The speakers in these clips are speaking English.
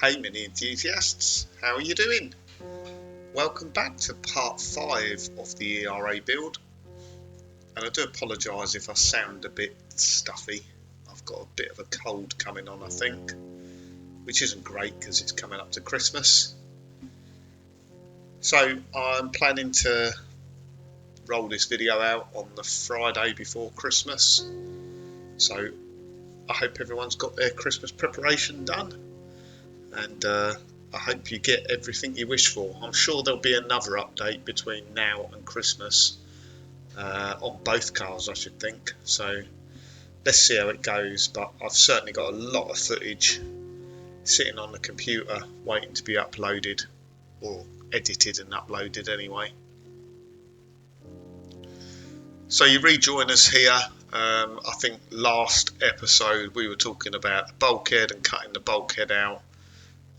Hey mini enthusiasts, how are you doing? Welcome back to part 5 of the ERA build, and I do apologise if I sound a bit stuffy. I've got a bit of a cold coming on, I think, which isn't great because it's coming up to Christmas. So I'm planning to roll this video out on the Friday before Christmas, so I hope everyone's got their Christmas preparation done, and I hope you get everything you wish for. I'm sure there'll be another update between now and Christmas on both cars, I should think. So let's see how it goes. But I've certainly got a lot of footage sitting on the computer waiting to be uploaded, or edited and uploaded anyway. So you rejoin us here. I think last episode we were talking about the bulkhead and cutting the bulkhead out,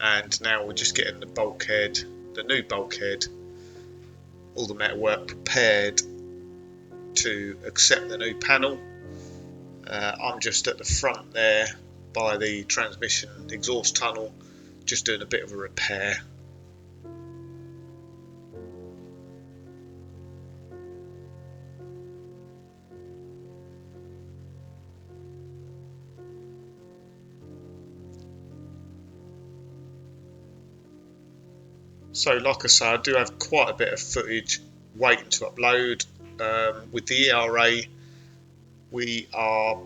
and now we're just getting the bulkhead, the new bulkhead, all the metalwork prepared to accept the new panel. I'm just at the front there by the transmission exhaust tunnel, just doing a bit of a repair. So like I say, I do have quite a bit of footage waiting to upload. With the ERA, we are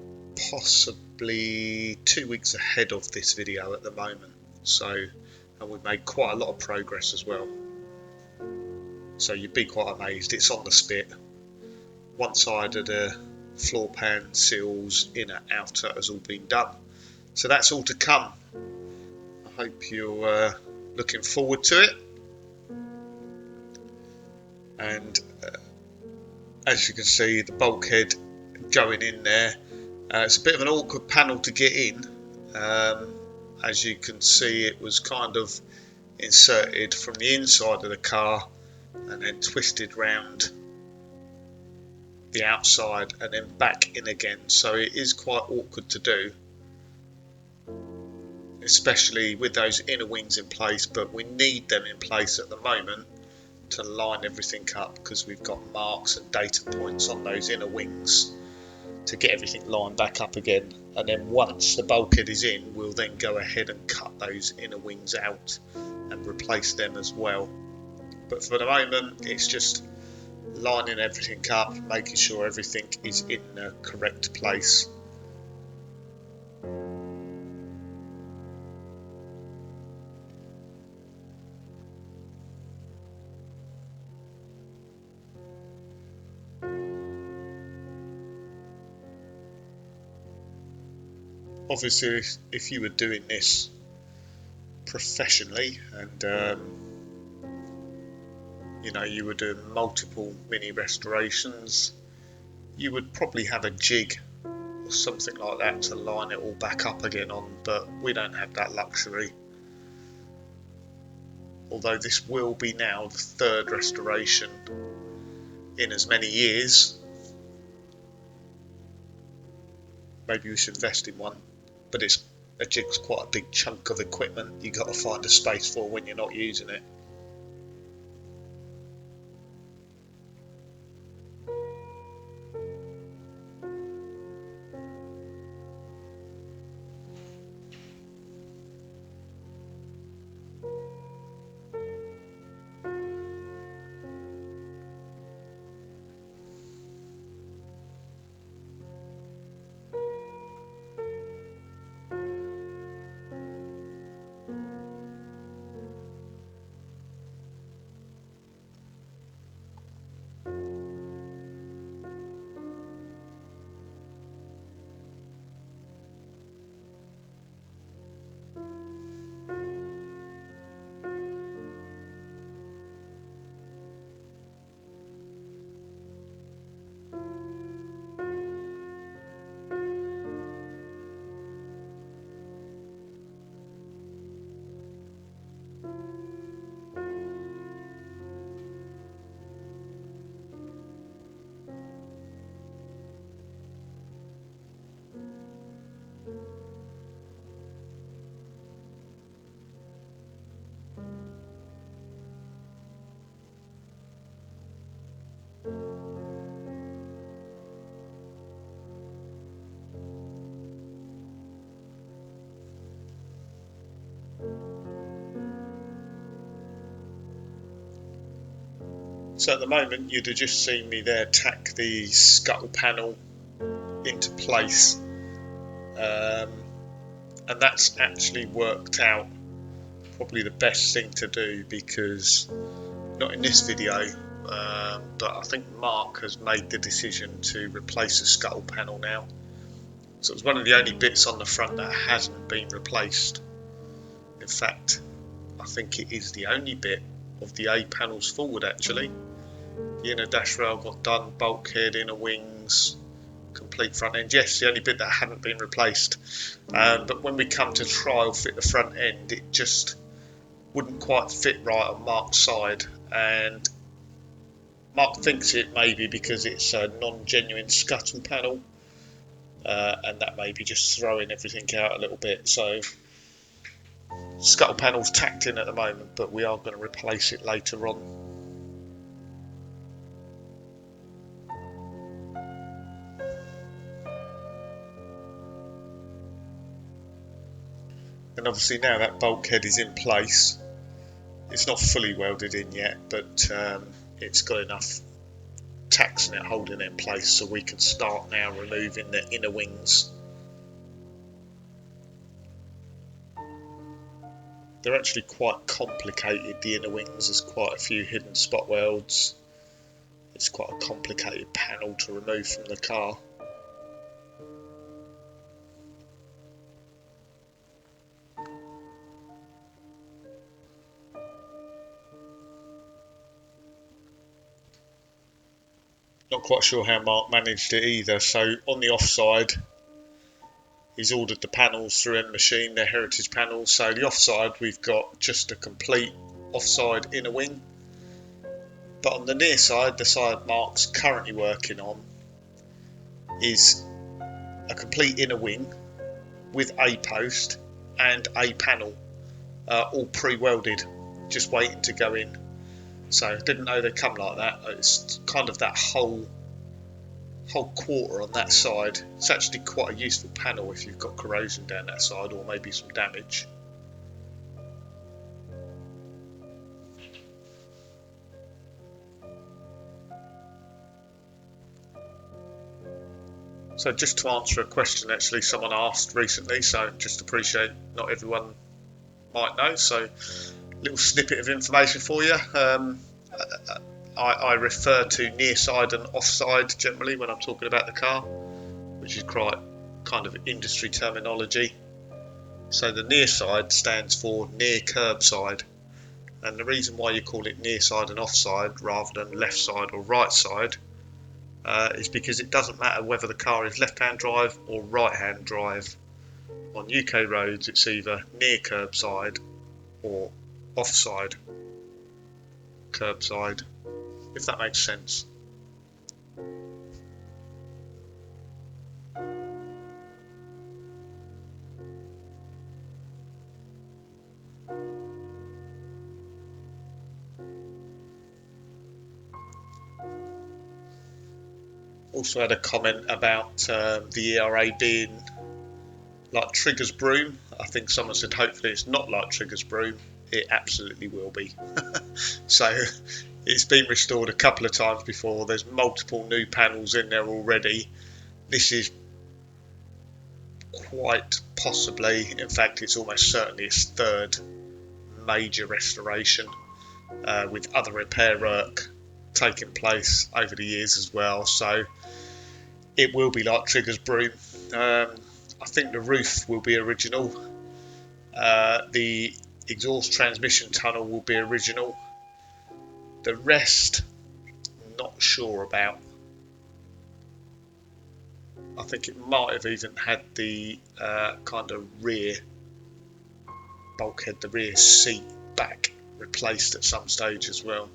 possibly 2 weeks ahead of this video at the moment, and we've made quite a lot of progress as well. So you'd be quite amazed. It's on the spit. One side of the floor pan, seals, inner, outer has all been done. So that's all to come. I hope you're looking forward to it. And as you can see, the bulkhead going in there. It's a bit of an awkward panel to get in. As you can see, it was kind of inserted from the inside of the car and then twisted round the outside and then back in again. So it is quite awkward to do, especially with those inner wings in place, but we need them in place at the moment to line everything up because we've got marks and data points on those inner wings to get everything lined back up again. And then once the bulkhead is in, we'll then go ahead and cut those inner wings out and replace them as well. But for the moment, it's just lining everything up, making sure everything is in the correct place. Obviously, if you were doing this professionally and you were doing multiple mini restorations, you would probably have a jig or something like that to line it all back up again on, but we don't have that luxury. Although this will be now the third restoration in as many years, maybe we should invest in one. But a jig's quite a big chunk of equipment you got to find a space for when you're not using it. So at the moment you'd have just seen me there tack the scuttle panel into place, and that's actually worked out probably the best thing to do, because not in this video, but I think Mark has made the decision to replace the scuttle panel now. So it's one of the only bits on the front that hasn't been replaced. In fact, I think it is the only bit of the A panels forward actually. The inner dash rail got done, bulkhead, inner wings, complete front end. Yes, the only bit that hadn't been replaced. But when we come to trial fit the front end, it just wouldn't quite fit right on Mark's side, and Mark thinks it may be because it's a non-genuine scuttle panel, and that may be just throwing everything out a little bit. So scuttle panel's tacked in at the moment, but we are going to replace it later on. And obviously now that bulkhead is in place, it's not fully welded in yet, but it's got enough tacks in it holding it in place so we can start now removing the inner wings. They're actually quite complicated, the inner wings. There's quite a few hidden spot welds. It's quite a complicated panel to remove from the car. Not quite sure how Mark managed it either. So on the offside, he's ordered the panels through M Machine, they're heritage panels. So the offside, we've got just a complete offside inner wing. But on the near side, the side Mark's currently working on, is a complete inner wing with a post and a panel, all pre-welded, just waiting to go in. So didn't know they'd come like that. It's kind of that whole quarter on that side. It's actually quite a useful panel if you've got corrosion down that side, or maybe some damage. So just to answer a question actually someone asked recently, so just appreciate not everyone might know, so little snippet of information for you. I refer to near side and offside generally when I'm talking about the car, which is quite kind of industry terminology. So the near side stands for near curbside, and the reason why you call it near side and offside rather than left side or right side is because it doesn't matter whether the car is left-hand drive or right-hand drive. On UK roads it's either near curbside or offside curbside, if that makes sense. Also had a comment about the ERA being like Trigger's broom. I think someone said hopefully it's not like Trigger's broom. It absolutely will be. So it's been restored a couple of times before. There's multiple new panels in there already. This is quite possibly, in fact it's almost certainly its third major restoration, with other repair work taking place over the years as well. So it will be like Trigger's broom. I think the roof will be original. The exhaust transmission tunnel will be original. The rest, not sure about. I think it might have even had the kind of rear bulkhead, the rear seat back replaced at some stage as well.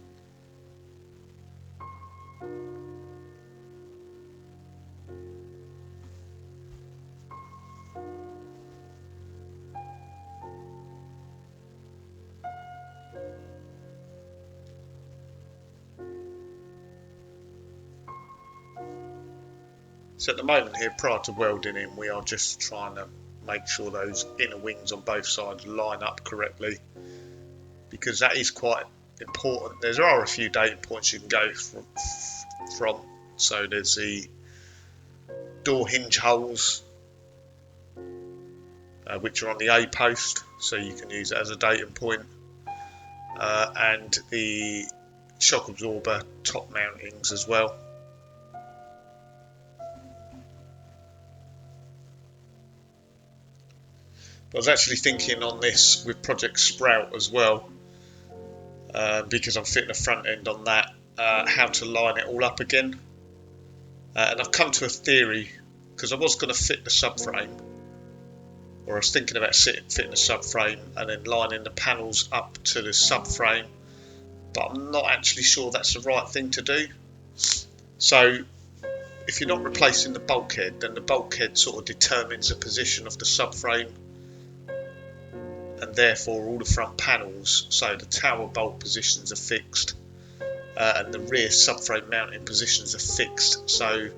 So at the moment here, prior to welding in, we are just trying to make sure those inner wings on both sides line up correctly, because that is quite important. There are a few data points you can go from. So there's the door hinge holes, which are on the A post, so you can use it as a datum point, and the shock absorber top mountings as well. I was actually thinking on this with Project Sprout as well, because I'm fitting a front end on that, how to line it all up again. And I've come to a theory, because I was going to fit the subframe, or I was thinking about fitting the subframe and then lining the panels up to the subframe, but I'm not actually sure that's the right thing to do. So if you're not replacing the bulkhead, then the bulkhead sort of determines the position of the subframe, and therefore all the front panels, so the tower bolt positions are fixed, and the rear subframe mounting positions are fixed. So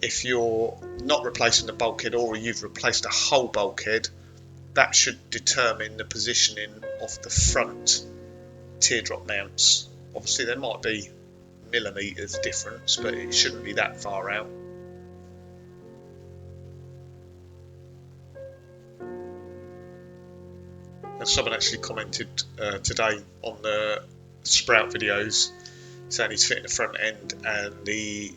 if you're not replacing the bulkhead, or you've replaced a whole bulkhead, that should determine the positioning of the front teardrop mounts. Obviously there might be millimetres difference, but it shouldn't be that far out. And someone actually commented today on the Sprout videos saying he's fitting the front end and the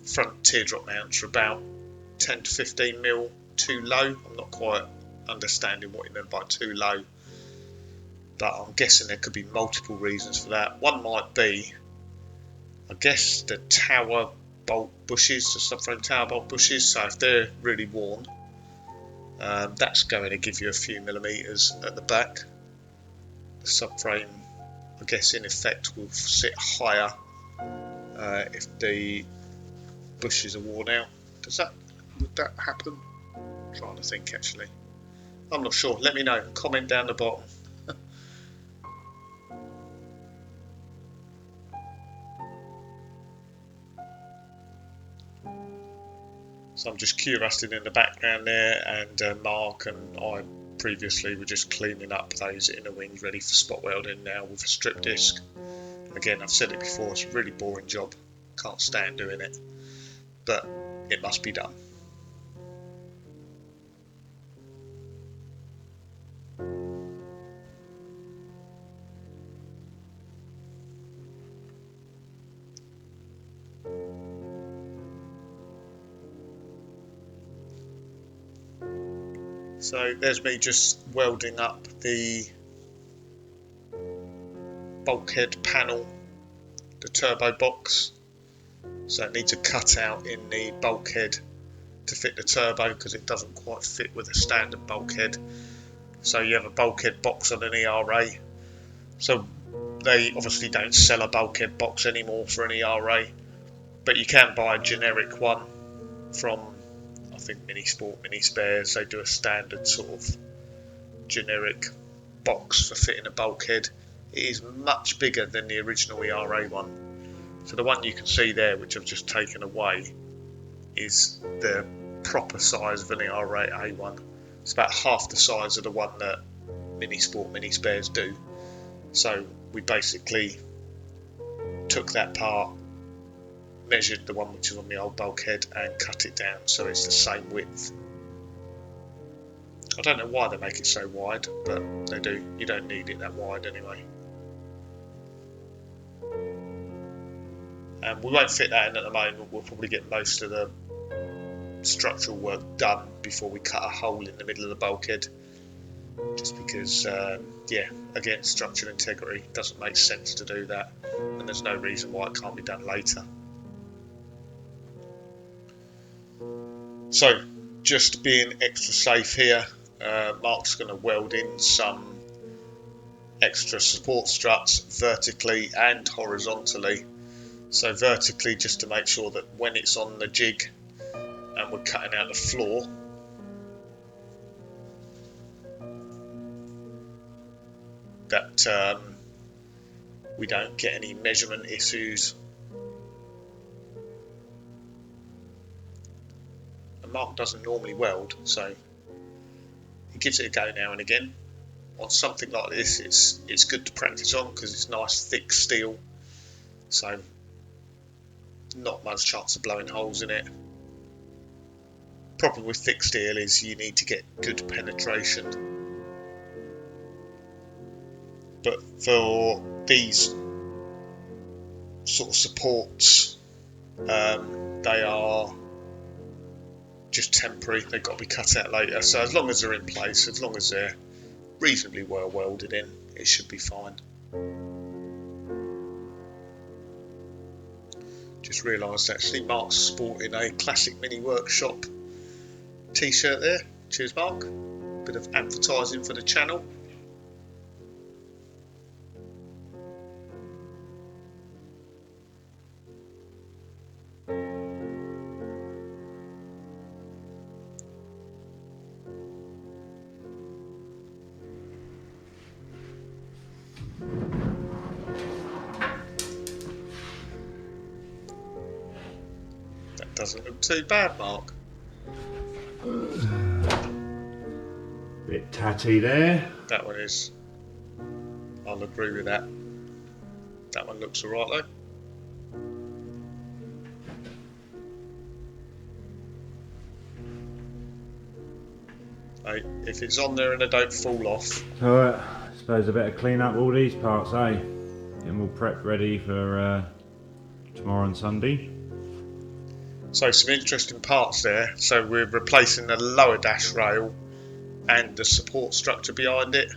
front teardrop mounts are about 10 to 15 mil too low. I'm not quite understanding what he meant by too low, but I'm guessing there could be multiple reasons for that. One might be, I guess, the tower bolt bushes, the subframe tower bolt bushes. So if they're really worn, that's going to give you a few millimetres at the back. The subframe, I guess, in effect will sit higher if the bushes are worn out. Would that happen? I'm trying to think actually. I'm not sure. Let me know. Comment down the bottom. So I'm just curiosing in the background there, and Mark and I previously were just cleaning up those inner wings ready for spot welding now with a strip disc. And again, I've said it before, it's a really boring job. Can't stand doing it, but it must be done. So there's me just welding up the bulkhead panel, the turbo box. So it needs a cutout in the bulkhead to fit the turbo because it doesn't quite fit with a standard bulkhead. So you have a bulkhead box on an ERA. So they obviously don't sell a bulkhead box anymore for an ERA, but you can buy a generic one from, I think, Mini Sport, Mini Spares. They do a standard sort of generic box for fitting a bulkhead. It is much bigger than the original ERA one. So the one you can see there, which I've just taken away, is the proper size of an ERA A1. It's about half the size of the one that Mini Sport, Mini Spares do. So we basically took that part, measured the one which is on the old bulkhead, and cut it down so it's the same width. I don't know why they make it so wide, but they do. You don't need it that wide anyway. And we won't fit that in at the moment. We'll probably get most of the structural work done before we cut a hole in the middle of the bulkhead, just because again, structural integrity, doesn't make sense to do that, and there's no reason why it can't be done later. So just being extra safe here, Mark's going to weld in some extra support struts vertically and horizontally. So vertically, just to make sure that when it's on the jig and we're cutting out the floor, that we don't get any measurement issues. And Mark doesn't normally weld, so he gives it a go now and again. on something like this, it's good to practice on because it's nice thick steel, so not much chance of blowing holes in it. Problem with thick steel is you need to get good penetration, but for these sort of supports, they are just temporary. They've got to be cut out later, so as long as they're in place, as long as they're reasonably well welded in, it should be fine. Just realised actually Mark's sporting a Classic Mini Workshop t-shirt there. Cheers Mark. Bit of advertising for the channel. That doesn't look too bad, Mark. Bit tatty there. That one is. I'll agree with that. That one looks alright though. Hey, if it's on there and they don't fall off. So I suppose I better clean up all these parts, eh? Get them all prepped ready for tomorrow and Sunday. So some interesting parts there. So we're replacing the lower dash rail and the support structure behind it.